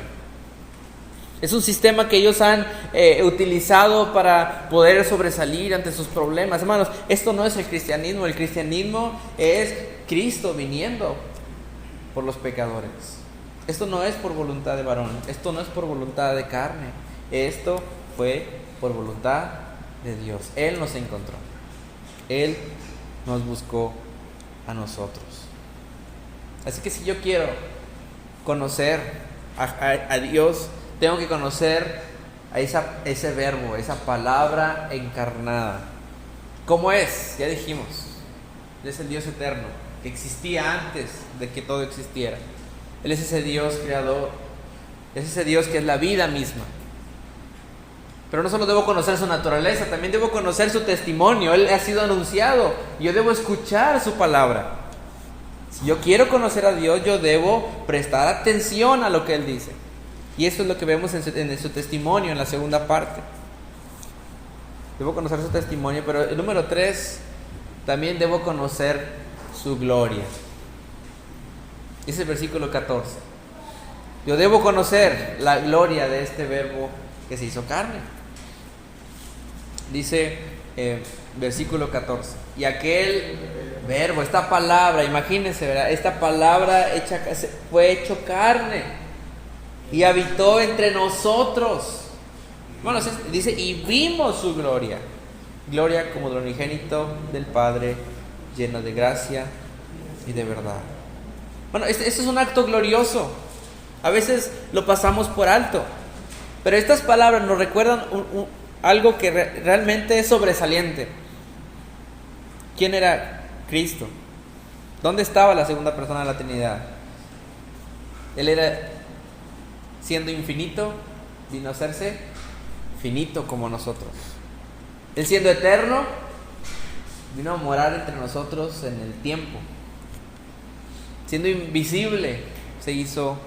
Es un sistema que ellos han utilizado para poder sobresalir ante sus problemas. Hermanos, esto no es el cristianismo. El cristianismo es Cristo viniendo por los pecadores. Esto no es por voluntad de varón. Esto no es por voluntad de carne. Esto fue por voluntad de Dios. Él nos encontró. Él nos buscó a nosotros. Así que si yo quiero conocer a Dios, tengo que conocer a ese verbo, esa palabra encarnada. ¿Cómo es? Ya dijimos. Él es el Dios eterno, que existía antes de que todo existiera. Él es ese Dios creador. Es ese Dios que es la vida misma. Pero no solo debo conocer su naturaleza, también debo conocer su testimonio. Él ha sido anunciado. Yo debo escuchar su palabra. Si yo quiero conocer a Dios, yo debo prestar atención a lo que Él dice. Y eso es lo que vemos en su testimonio, en la segunda parte. Debo conocer su testimonio, pero el número 3, también debo conocer su gloria. Es el versículo 14. Yo debo conocer la gloria de este verbo que se hizo carne. Dice versículo 14. Y aquel verbo, esta palabra, imagínense, ¿verdad? Esta palabra fue hecho carne y habitó entre nosotros. Bueno, dice, y vimos su gloria. Gloria como del unigénito del Padre, lleno de gracia y de verdad. Bueno, este es un acto glorioso. A veces lo pasamos por alto. Pero estas palabras nos recuerdan algo que realmente es sobresaliente. ¿Quién era Cristo? ¿Dónde estaba la segunda persona de la Trinidad? Él era, siendo infinito, vino a hacerse finito como nosotros. Él siendo eterno, vino a morar entre nosotros en el tiempo. Siendo invisible, se hizo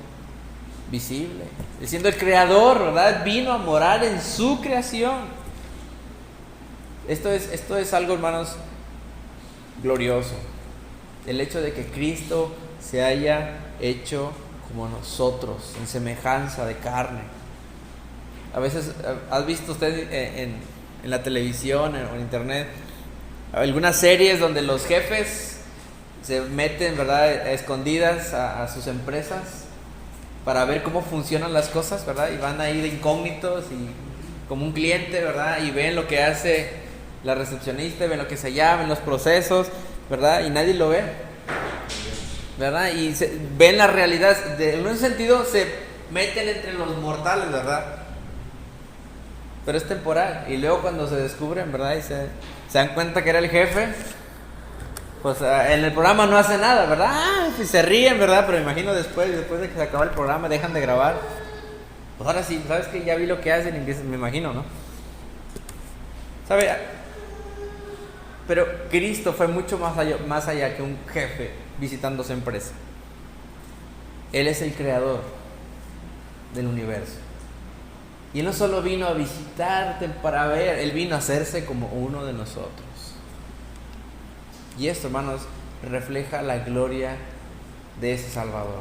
visible. Él siendo el creador, ¿verdad? Vino a morar en su creación. Esto es algo, hermanos, glorioso. El hecho de que Cristo se haya hecho como nosotros, en semejanza de carne. A veces, ¿has visto usted en la televisión o en internet algunas series donde los jefes se meten, ¿verdad?, a escondidas a sus empresas para ver cómo funcionan las cosas, ¿verdad? Y van ahí de incógnitos y como un cliente, ¿verdad? Y ven lo que hace la recepcionista, ven lo que se llama, ven los procesos, ¿verdad? Y nadie lo ve, ¿verdad? Y ven la realidad, en un sentido se meten entre los mortales, ¿verdad? Pero es temporal. Y luego cuando se descubren, ¿verdad?, y se dan cuenta que era el jefe, pues en el programa no hace nada, ¿verdad? Pues se ríen, ¿verdad? Pero me imagino después de que se acaba el programa, dejan de grabar. Pues ahora sí, ¿sabes qué? Ya vi lo que hacen y empiezan, me imagino, ¿no? ¿Sabe? Pero Cristo fue mucho más allá que un jefe visitando su empresa. Él es el creador del universo. Y Él no solo vino a visitarte para ver, Él vino a hacerse como uno de nosotros. Y esto, hermanos, refleja la gloria de ese Salvador.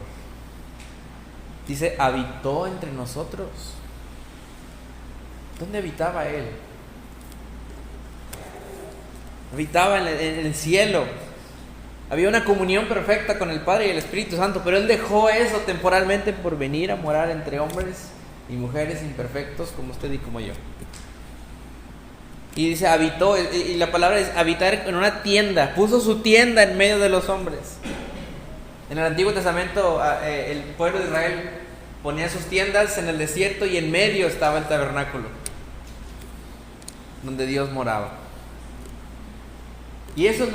Dice, habitó entre nosotros. ¿Dónde habitaba Él? Habitaba en el cielo. Había una comunión perfecta con el Padre y el Espíritu Santo, pero Él dejó eso temporalmente por venir a morar entre hombres y mujeres imperfectos como usted y como yo. Y dice, habitó, y la palabra es habitar en una tienda, puso su tienda en medio de los hombres. En el Antiguo Testamento, el pueblo de Israel ponía sus tiendas en el desierto y en medio estaba el tabernáculo, donde Dios moraba. Y eso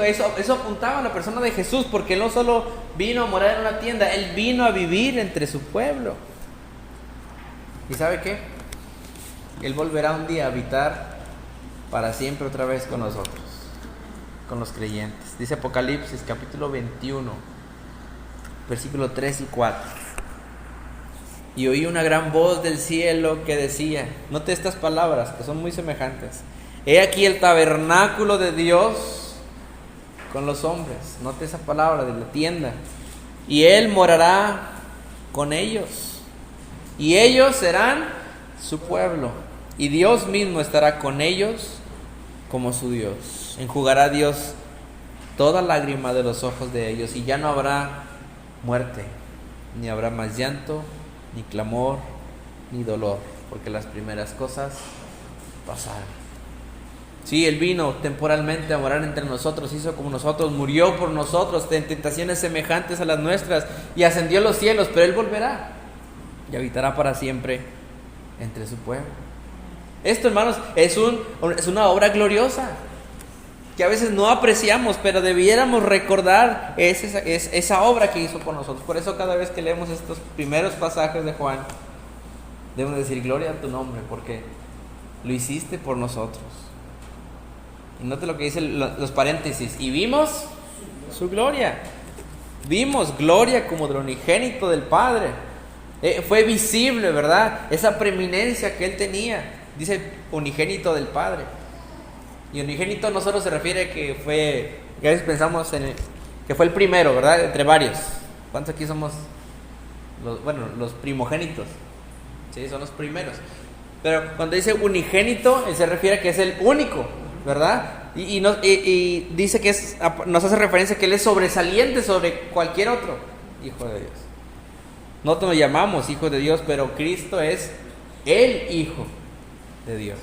apuntaba a la persona de Jesús, porque Él no solo vino a morar en una tienda, Él vino a vivir entre su pueblo. ¿Y sabe qué? Él volverá un día a habitar para siempre otra vez con nosotros, con los creyentes. Dice Apocalipsis capítulo 21, versículos 3 y 4. Y oí una gran voz del cielo que decía, note estas palabras que son muy semejantes: he aquí el tabernáculo de Dios con los hombres. Note esa palabra de la tienda. Y Él morará con ellos, y ellos serán su pueblo, y Dios mismo estará con ellos como su Dios. Enjugará Dios toda lágrima de los ojos de ellos, y ya no habrá muerte, ni habrá más llanto, ni clamor, ni dolor, porque las primeras cosas pasaron. Sí, Él vino temporalmente a morar entre nosotros, hizo como nosotros, murió por nosotros en tentaciones semejantes a las nuestras y ascendió a los cielos, pero Él volverá y habitará para siempre entre su pueblo. Esto, hermanos, es una obra gloriosa que a veces no apreciamos, pero debiéramos recordar esa obra que hizo por nosotros. Por eso cada vez que leemos estos primeros pasajes de Juan, debemos decir gloria a tu nombre, porque lo hiciste por nosotros. Y note lo que dice los paréntesis: y vimos su gloria. Vimos gloria como del unigénito del Padre. Fue visible, ¿verdad? Esa preeminencia que Él tenía. Dice unigénito del Padre. Y unigénito no solo se refiere que a veces pensamos que fue el primero, ¿verdad? Entre varios. ¿Cuántos aquí somos los primogénitos? Sí, son los primeros. Pero cuando dice unigénito, Él se refiere a que es el único, ¿verdad? Y dice que nos hace referencia a que Él es sobresaliente sobre cualquier otro hijo de Dios. Nosotros nos llamamos hijos de Dios, pero Cristo es el Hijo de Dios.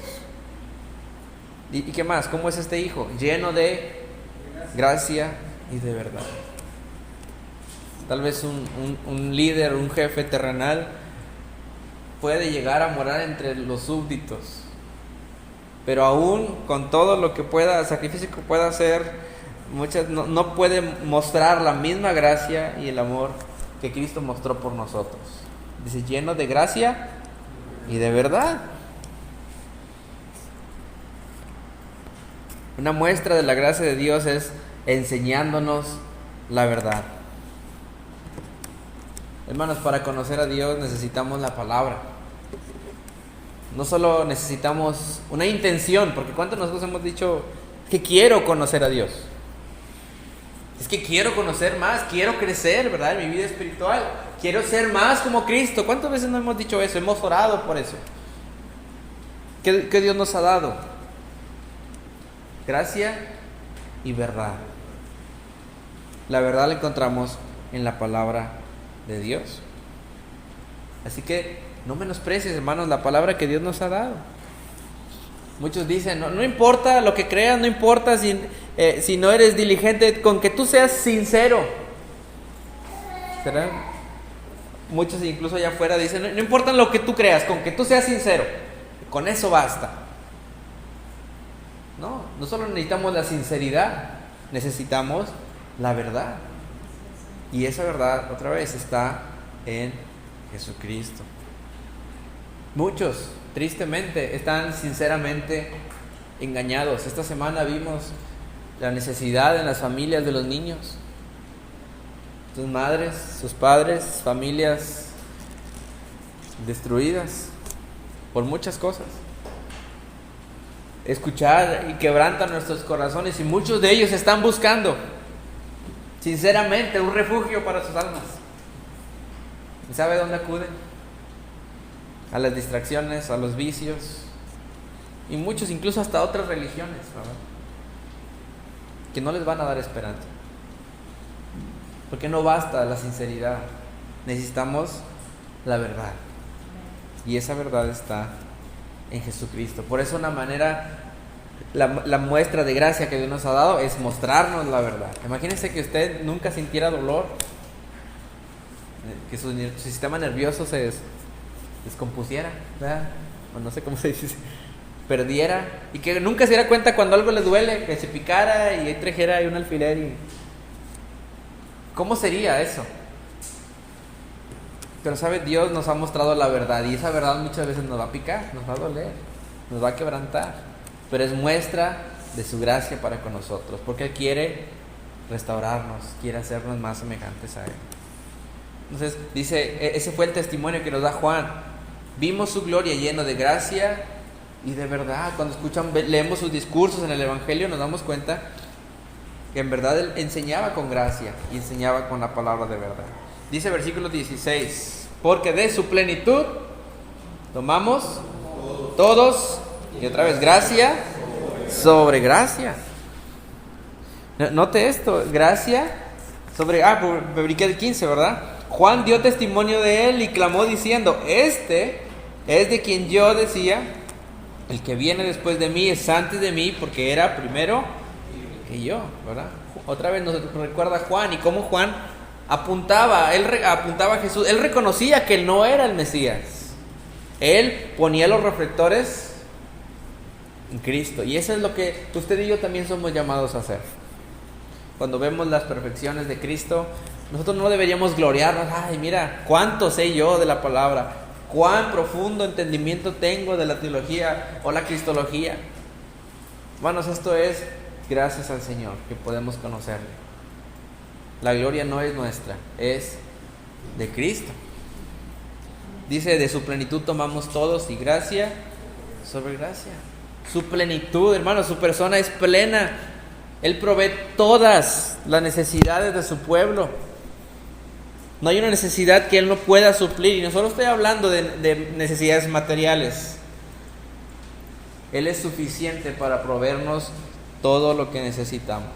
¿Y qué más? ¿Cómo es este Hijo? Lleno de gracia y de verdad. Tal vez un líder, un jefe terrenal puede llegar a morar entre los súbditos, pero aún con todo lo que pueda, sacrificio que pueda hacer, no puede mostrar la misma gracia y el amor que Cristo mostró por nosotros. Dice, lleno de gracia y de verdad. Una muestra de la gracia de Dios es enseñándonos la verdad. Hermanos, para conocer a Dios necesitamos la palabra. No solo necesitamos una intención, porque ¿cuántos de nosotros hemos dicho que quiero conocer a Dios? Es que quiero conocer más, quiero crecer, ¿verdad? En mi vida espiritual. Quiero ser más como Cristo. ¿Cuántas veces no hemos dicho eso? Hemos orado por eso. ¿Qué Dios nos ha dado? Gracia y verdad. La verdad la encontramos en la palabra de Dios. Así que no menosprecies, hermanos, la palabra que Dios nos ha dado. Muchos dicen, no importa lo que creas, no importa si no eres diligente, con que tú seas sincero. ¿Será? Muchos incluso allá afuera dicen, no importa lo que tú creas, con que tú seas sincero, con eso basta. No solo necesitamos la sinceridad, necesitamos la verdad. Y esa verdad, otra vez, está en Jesucristo. Muchos, tristemente, están sinceramente engañados. Esta semana vimos la necesidad en las familias de los niños. Sus madres, sus padres, familias destruidas por muchas cosas. Escuchar y quebrantan nuestros corazones, y muchos de ellos están buscando sinceramente un refugio para sus almas. ¿Y sabe dónde acuden? A las distracciones, a los vicios, y muchos incluso hasta otras religiones, ¿verdad?, que no les van a dar esperanza. Porque no basta la sinceridad, necesitamos la verdad. Y esa verdad está en Jesucristo. Por eso una manera, la muestra de gracia que Dios nos ha dado es mostrarnos la verdad. Imagínense que usted nunca sintiera dolor, que su sistema nervioso se descompusiera, ¿verdad? O no sé cómo se dice, perdiera, y que nunca se diera cuenta cuando algo le duele, que se picara y ahí trajera ahí un alfiler y... ¿Cómo sería eso? Pero sabe, Dios nos ha mostrado la verdad, y esa verdad muchas veces nos va a picar, nos va a doler, nos va a quebrantar, pero es muestra de su gracia para con nosotros, porque Él quiere restaurarnos, quiere hacernos más semejantes a Él. Entonces dice, ese fue el testimonio que nos da Juan. Vimos su gloria lleno de gracia y de verdad. Cuando leemos sus discursos en el Evangelio, nos damos cuenta que en verdad Él enseñaba con gracia y enseñaba con la palabra de verdad. Dice versículo 16, porque de su plenitud tomamos todos, y otra vez, gracia sobre gracia. Note esto, gracia sobre... publiqué el 15, ¿verdad? Juan dio testimonio de Él y clamó diciendo, este es de quien yo decía, el que viene después de mí es antes de mí, porque era primero que yo, ¿verdad? Otra vez nos recuerda Juan, y cómo Juan apuntaba a Jesús. Él reconocía que Él no era el Mesías. Él ponía los reflectores en Cristo, y eso es lo que usted y yo también somos llamados a hacer. Cuando vemos las perfecciones de Cristo, nosotros no deberíamos gloriarnos. Ay, mira, cuánto sé yo de la palabra, cuán profundo entendimiento tengo de la teología o la cristología. Hermanos, esto es gracias al Señor que podemos conocerle. La gloria no es nuestra, es de Cristo. Dice, de su plenitud tomamos todos, y gracia sobre gracia. Su plenitud, hermanos, su persona es plena. Él provee todas las necesidades de su pueblo. No hay una necesidad que Él no pueda suplir. Y no solo estoy hablando de necesidades materiales. Él es suficiente para proveernos todo lo que necesitamos.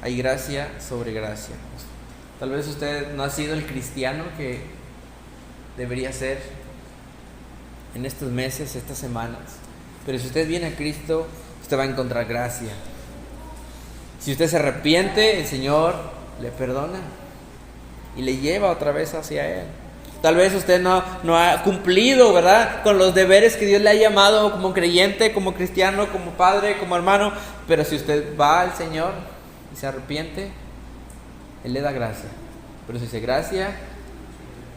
Hay gracia sobre gracia. Tal vez usted no ha sido el cristiano que debería ser en estos meses, estas semanas. Pero si usted viene a Cristo, usted va a encontrar gracia. Si usted se arrepiente, el Señor le perdona y le lleva otra vez hacia Él. Tal vez usted no ha cumplido, ¿verdad?, con los deberes que Dios le ha llamado como creyente, como cristiano, como padre, como hermano. Pero si usted va al Señor y se arrepiente, Él le da gracia. Pero si dice gracia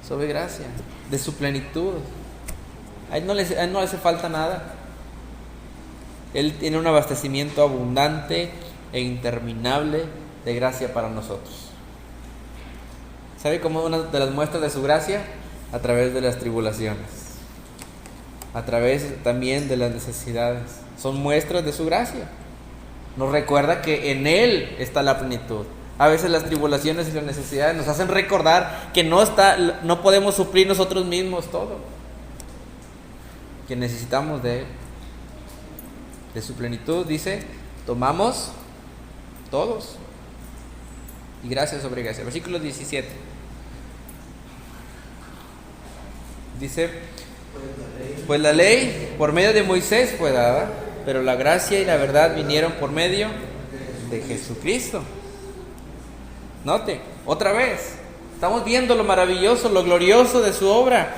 sobre gracia, de su plenitud. A Él no le hace falta nada. Él tiene un abastecimiento abundante e interminable de gracia para nosotros. ¿Sabe cómo una de las muestras de su gracia? A través de las tribulaciones, a través también de las necesidades. Son muestras de su gracia. Nos recuerda que en Él está la plenitud. A veces las tribulaciones y las necesidades nos hacen recordar que no podemos suplir nosotros mismos todo. que necesitamos de Él, de su plenitud. Dice, tomamos todos, y gracia sobre gracia. Versículo 17. Dice, pues la ley por medio de Moisés fue dada, pero la gracia y la verdad vinieron por medio de Jesucristo. Note, otra vez, estamos viendo lo maravilloso, lo glorioso de su obra.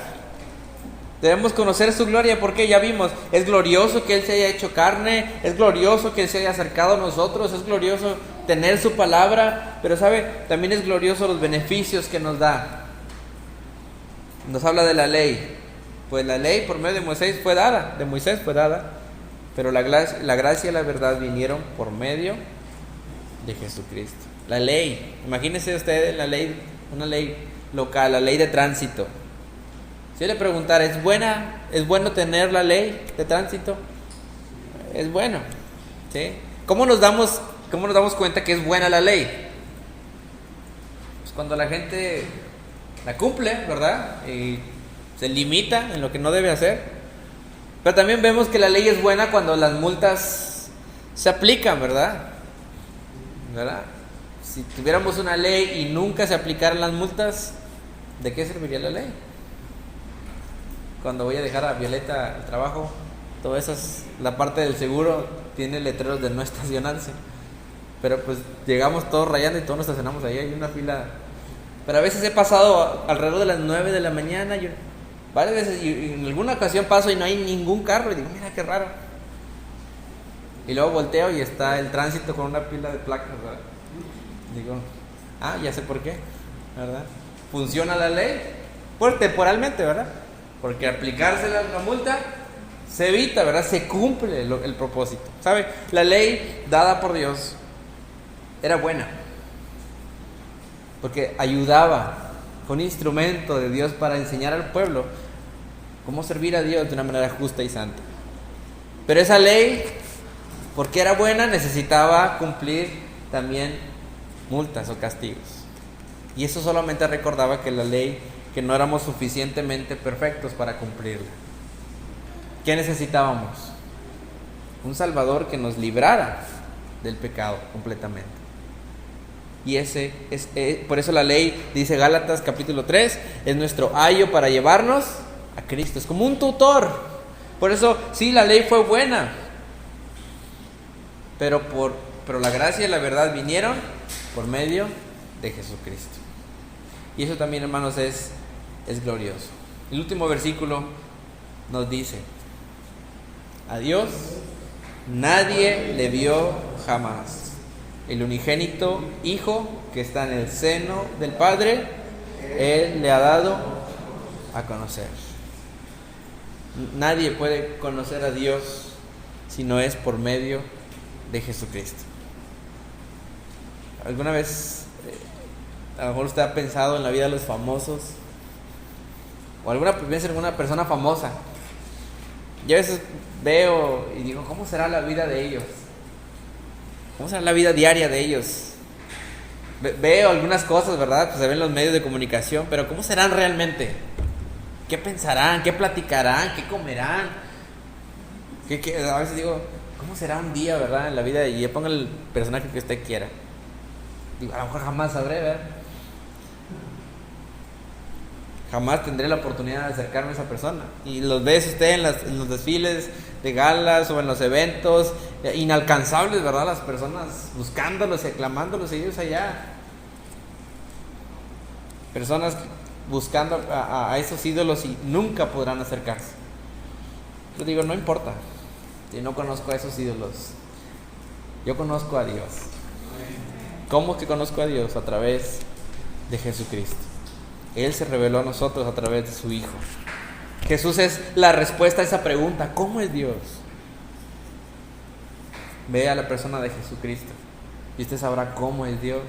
Debemos conocer su gloria porque ya vimos, es glorioso que Él se haya hecho carne, es glorioso que Él se haya acercado a nosotros, es glorioso tener su palabra, pero sabe, también es glorioso los beneficios que nos da. Nos habla de la ley, pues la ley por medio de Moisés fue dada, pero la gracia y la verdad vinieron por medio de Jesucristo. La ley, imagínense ustedes la ley, una ley local, la ley de tránsito. Si yo le preguntara, ¿es bueno tener la ley de tránsito? Es bueno, ¿sí? ¿Cómo nos damos cuenta que es buena la ley? Pues cuando la gente la cumple, ¿verdad? Y se limita en lo que no debe hacer. Pero también vemos que la ley es buena cuando las multas se aplican, ¿verdad? Si tuviéramos una ley y nunca se aplicaran las multas, ¿de qué serviría la ley? Cuando voy a dejar a Violeta al trabajo, la parte del seguro tiene letreros de no estacionarse. Pero pues llegamos todos rayando y todos nos estacionamos ahí, hay una fila. Pero a veces he pasado alrededor de las 9 de la mañana, varias veces, y en alguna ocasión paso y no hay ningún carro, y digo, mira qué raro. Y luego volteo y está el tránsito con una pila de placas, ¿verdad? Digo, ya sé por qué, ¿verdad? Funciona la ley, pues temporalmente, ¿verdad? Porque aplicarse la multa se evita, ¿verdad? Se cumple el propósito. ¿Sabe? La ley dada por Dios era buena, porque ayudaba, fue un instrumento de Dios para enseñar al pueblo cómo servir a Dios de una manera justa y santa. Pero esa ley, porque era buena, necesitaba cumplir también multas o castigos. Y eso solamente recordaba que la ley, que no éramos suficientemente perfectos para cumplirla. ¿Qué necesitábamos? Un Salvador que nos librara del pecado completamente. Y por eso la ley, dice Gálatas capítulo 3, es nuestro ayo para llevarnos a Cristo. Es como un tutor. Por eso, sí, la ley fue buena, pero la gracia y la verdad vinieron por medio de Jesucristo. Y eso también, hermanos, es glorioso. El último versículo nos dice, a Dios nadie le vio jamás. El unigénito Hijo que está en el seno del Padre, Él le ha dado a conocer. Nadie puede conocer a Dios si no es por medio de Jesucristo. ¿Alguna vez, a lo mejor usted ha pensado en la vida de los famosos? O alguna persona famosa. Yo a veces veo y digo, ¿cómo será la vida de ellos? ¿Cómo será la vida diaria de ellos? Veo algunas cosas, ¿verdad? Pues se ven en los medios de comunicación, pero ¿cómo serán realmente? ¿Qué pensarán? ¿Qué platicarán? ¿Qué comerán? A veces digo, ¿cómo será un día, verdad? En la vida, y ponga el personaje que usted quiera. Digo, a lo mejor jamás sabré, ¿verdad? Jamás tendré la oportunidad de acercarme a esa persona. Y los ves usted en los desfiles de galas o en los eventos, inalcanzables, ¿verdad? Las personas buscándolos y aclamándolos, ellos allá. Personas buscando a esos ídolos y nunca podrán acercarse. Yo digo, no importa si no conozco a esos ídolos. Yo conozco a Dios. ¿Cómo que conozco a Dios? A través de Jesucristo. Él se reveló a nosotros a través de su Hijo. Jesús es la respuesta a esa pregunta, ¿cómo es Dios? Ve a la persona de Jesucristo y usted sabrá cómo es Dios.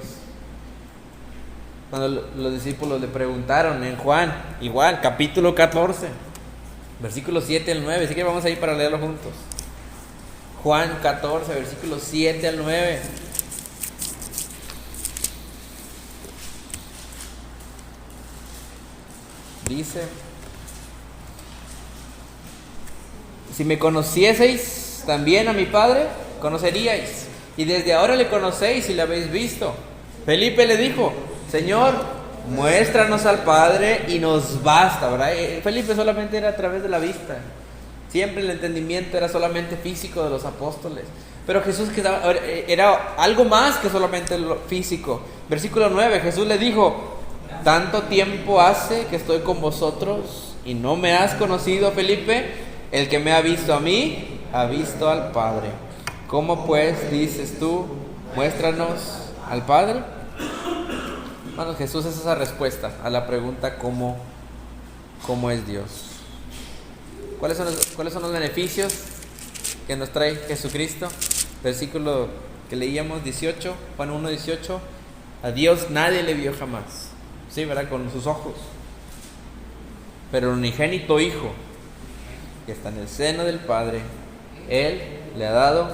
Cuando los discípulos le preguntaron en Juan, igual, capítulo 14, versículos 7 al 9, así que vamos a ir para leerlo juntos. Juan 14, versículos 7 al 9. Dice, si me conocieseis también a mi Padre, conoceríais. Y desde ahora le conocéis y le habéis visto. Felipe le dijo: Señor, muéstranos al Padre y nos basta, ¿verdad? Felipe solamente era a través de la vista. Siempre el entendimiento era solamente físico de los apóstoles. Pero Jesús era algo más que solamente lo físico. Versículo 9, Jesús le dijo: tanto tiempo hace que estoy con vosotros y no me has conocido, Felipe. El que me ha visto a mí, ha visto al Padre. ¿Cómo pues dices tú, muéstranos al Padre? Bueno, Jesús es esa respuesta a la pregunta ¿cómo es Dios? ¿Cuáles son los beneficios que nos trae Jesucristo? Versículo que leíamos 18, Juan 1:18. A Dios nadie le vio jamás. Sí, ¿verdad? Con sus ojos. Pero el unigénito Hijo, que está en el seno del Padre, Él le ha dado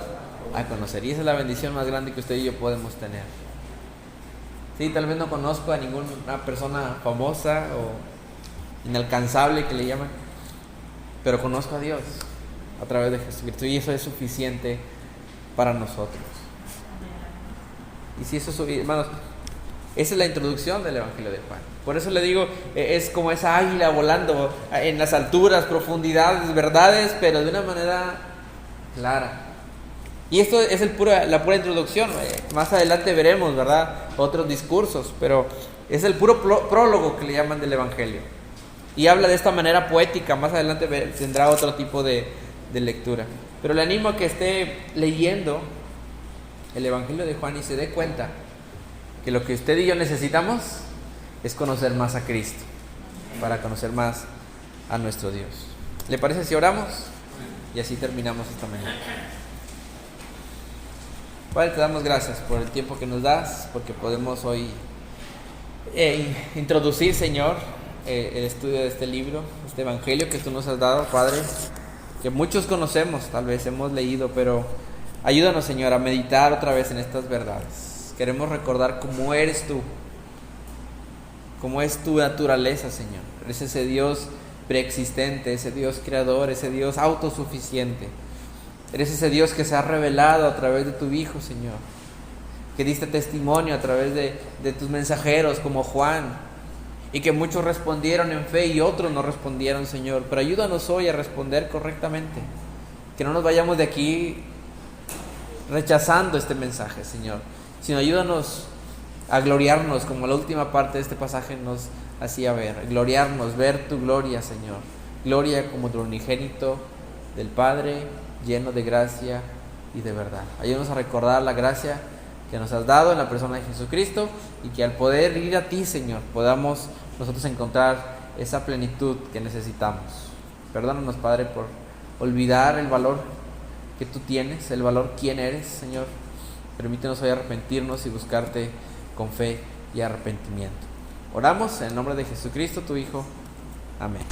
a conocer. Y esa es la bendición más grande que usted y yo podemos tener. Sí, tal vez no conozco a ninguna persona famosa o inalcanzable que le llaman, pero conozco a Dios a través de Jesucristo, y eso es suficiente para nosotros. Y si eso es, hermanos, esa es la introducción del Evangelio de Juan. Por eso le digo, es como esa águila volando en las alturas, profundidades, verdades, pero de una manera clara. Y esto es la pura introducción. Más adelante veremos, ¿verdad?, otros discursos, pero es el puro prólogo que le llaman del Evangelio. Y habla de esta manera poética. Más adelante tendrá otro tipo de lectura. Pero le animo a que esté leyendo el Evangelio de Juan y se dé cuenta que lo que usted y yo necesitamos es conocer más a Cristo, para conocer más a nuestro Dios. ¿Le parece si oramos? Y así terminamos esta mañana. Padre, te damos gracias por el tiempo que nos das, porque podemos hoy introducir, Señor, el estudio de este libro, este Evangelio que tú nos has dado, Padre, que muchos conocemos, tal vez hemos leído, pero ayúdanos, Señor, a meditar otra vez en estas verdades. Queremos recordar cómo eres tú, cómo es tu naturaleza, Señor. Eres ese Dios preexistente, ese Dios creador, ese Dios autosuficiente. Eres ese Dios que se ha revelado a través de tu Hijo, Señor, que diste testimonio a través de tus mensajeros como Juan, y que muchos respondieron en fe y otros no respondieron, Señor. Pero ayúdanos hoy a responder correctamente, que no nos vayamos de aquí rechazando este mensaje, Señor, sino ayúdanos a gloriarnos, como la última parte de este pasaje nos hacía ver, gloriarnos, ver tu gloria, Señor, gloria como tu unigénito del Padre, lleno de gracia y de verdad. Ayúdanos a recordar la gracia que nos has dado en la persona de Jesucristo, y que al poder ir a ti, Señor, podamos nosotros encontrar esa plenitud que necesitamos. Perdónanos, Padre, por olvidar el valor que tú tienes, el valor quién eres, Señor. Permítenos hoy arrepentirnos y buscarte con fe y arrepentimiento. Oramos en el nombre de Jesucristo, tu Hijo. Amén.